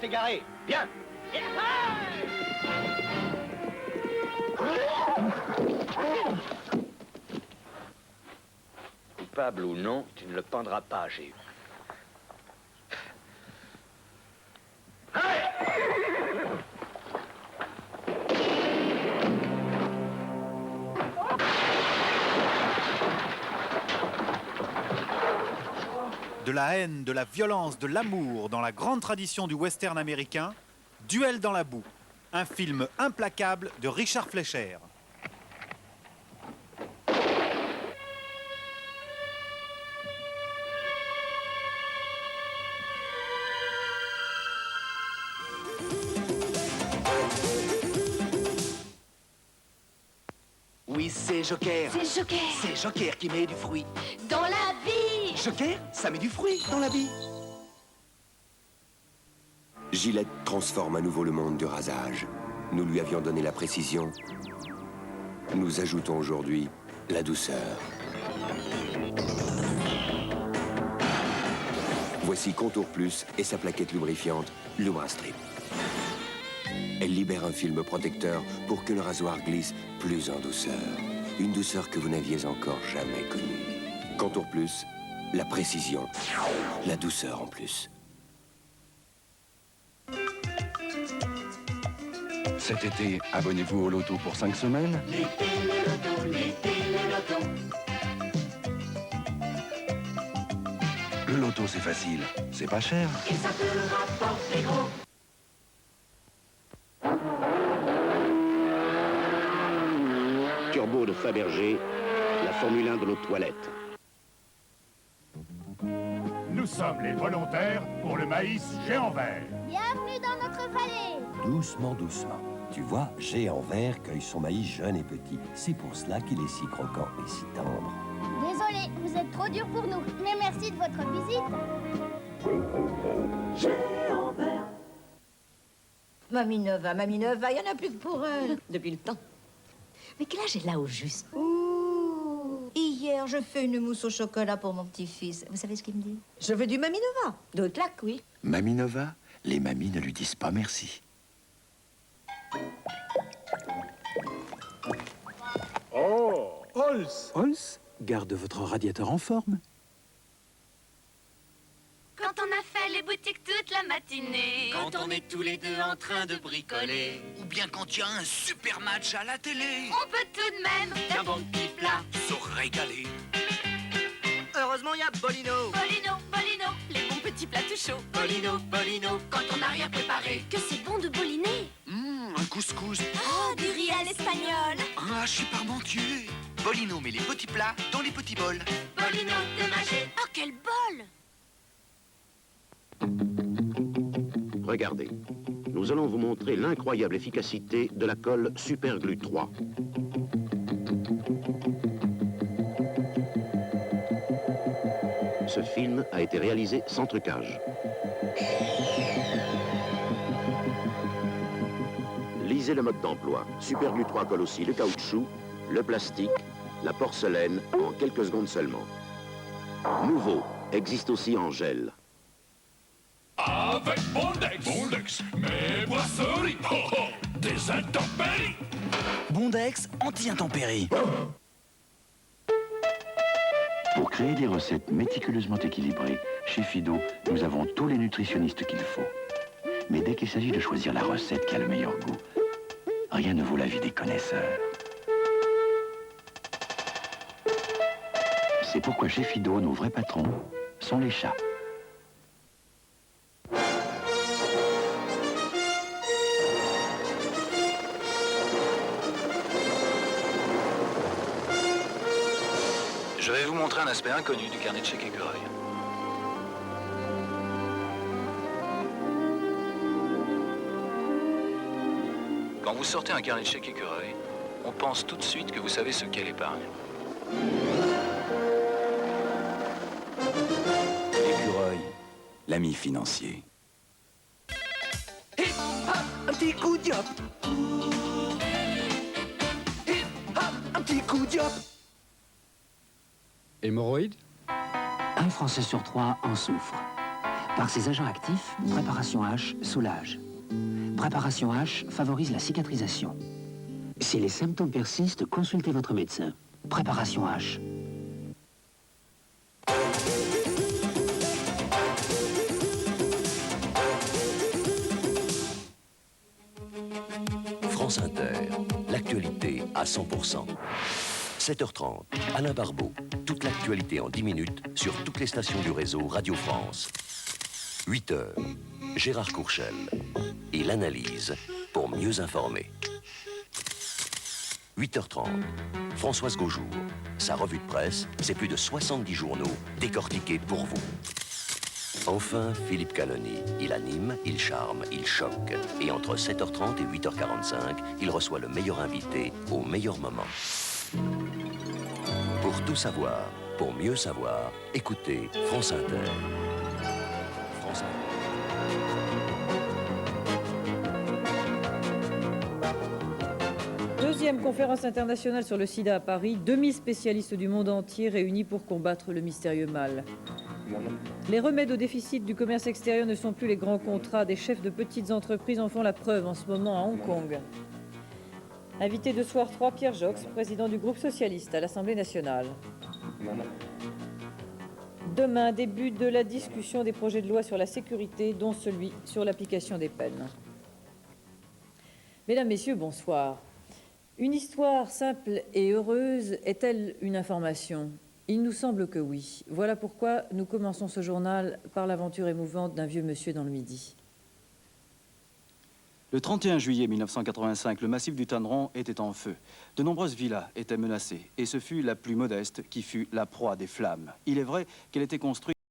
est égaré. Bien. Coupable ou non, tu ne le pendras pas, j'ai eu. De la haine, de la violence, de l'amour dans la grande tradition du western américain, Duel dans la boue, un film implacable de Richard Fleischer. Oui, c'est Joker. C'est Joker. C'est Joker qui met du fruit. Dans la vie. Joker, ça met du fruit dans la vie. Gillette transforme à nouveau le monde du rasage. Nous lui avions donné la précision. Nous ajoutons aujourd'hui la douceur. Voici Contour Plus et sa plaquette lubrifiante Lubrastrip. Elle libère un film protecteur pour que le rasoir glisse plus en douceur. Une douceur que vous n'aviez encore jamais connue. Contour Plus, la précision, la douceur en plus. Cet été, abonnez-vous au loto pour 5 semaines. L'été, le loto. Le loto, c'est facile. C'est pas cher. Et ça te rapporte des gros. Turbo de Fabergé, la Formule 1 de l'eau de toilette. Nous sommes les volontaires pour le maïs géant vert. Bienvenue dans notre vallée. Doucement, doucement. Tu vois, Géant Vert cueille son maïs jeune et petit. C'est pour cela qu'il est si croquant et si tendre. Désolé, vous êtes trop dur pour nous. Mais merci de votre visite. Géant vert. Mamie Nova, il y en a plus que pour elle. Depuis le temps. Mais quel âge elle a au juste? Ouh. Hier, je fais une mousse au chocolat pour mon petit-fils. Vous savez ce qu'il me dit? Je veux du Mamie Nova. De claque, oui. Mamie Nova, les mamies ne lui disent pas merci. Oh, Holz. Holz, garde votre radiateur en forme. Quand on a fait les boutiques toute la matinée. Quand on est tous les deux en train de bricoler. Ou bien quand il y a un super match à la télé. On peut tout de même d'un bon petit plat Se régaler. Heureusement, il y a Bolino. Bolino, Bolino, les bons petits plats tout chauds. Bolino, Bolino, quand on n'a rien préparé. Que c'est bon de boliner. Un couscous. Oh, du riz à l'espagnol. Ah, je suis parmentier. Bolino met les petits plats dans les petits bols. Bolino de magie. Oh, quel bol. Regardez, nous allons vous montrer l'incroyable efficacité de la colle Super Glue 3. Ce film a été réalisé sans trucage. Lisez le mode d'emploi. Super Glue 3 colle aussi le caoutchouc, le plastique, la porcelaine en quelques secondes seulement. Nouveau, existe aussi en gel. Avec Bondex. Bondex, mes boisseries. Oh, oh, des intempéries. Bondex, anti-intempéries. Pour créer des recettes méticuleusement équilibrées, chez Fido, nous avons tous les nutritionnistes qu'il faut. Mais dès qu'il s'agit de choisir la recette qui a le meilleur goût, rien ne vaut l'avis des connaisseurs. C'est pourquoi chez Fido, nos vrais patrons sont les chats. Je vais vous montrer un aspect inconnu du carnet de chèques écureuil. Quand vous sortez un carnet de chèques écureuil, on pense tout de suite que vous savez ce qu'est l'épargne. Écureuil, l'ami financier. Hip hop, un petit coup de diop. Hip hop, un petit coup de diop. Hémorroïdes? Un Français sur 3 en souffre. Par ses agents actifs, Préparation H soulage. Préparation H favorise la cicatrisation. Si les symptômes persistent, consultez votre médecin. Préparation H. France Inter, l'actualité à 100%. 7h30, Alain Barbeau. Toute l'actualité en 10 minutes sur toutes les stations du réseau Radio France. 8h, Gérard Courchel. Et l'analyse pour mieux informer. 8h30, Françoise Gaujour. Sa revue de presse, c'est plus de 70 journaux décortiqués pour vous. Enfin, Philippe Caloni. Il anime, il charme, il choque. Et entre 7h30 et 8h45, il reçoit le meilleur invité au meilleur moment. Pour tout savoir, pour mieux savoir, écoutez France Inter. France Inter. Deuxième conférence internationale sur le sida à Paris, 2000 spécialistes du monde entier réunis pour combattre le mystérieux mal. Les remèdes au déficit du commerce extérieur ne sont plus les grands contrats. Des chefs de petites entreprises en font la preuve en ce moment à Hong Kong. Invité de Soir 3, Pierre Jox, président du groupe socialiste à l'Assemblée nationale. Demain, début de la discussion des projets de loi sur la sécurité, dont celui sur l'application des peines. Mesdames, Messieurs, bonsoir. Une histoire simple et heureuse est-elle une information ? Il nous semble que oui. Voilà pourquoi nous commençons ce journal par l'aventure émouvante d'un vieux monsieur dans le Midi. Le 31 juillet 1985, le massif du Tanneron était en feu. De nombreuses villas étaient menacées, et ce fut la plus modeste qui fut la proie des flammes. Il est vrai qu'elle était construite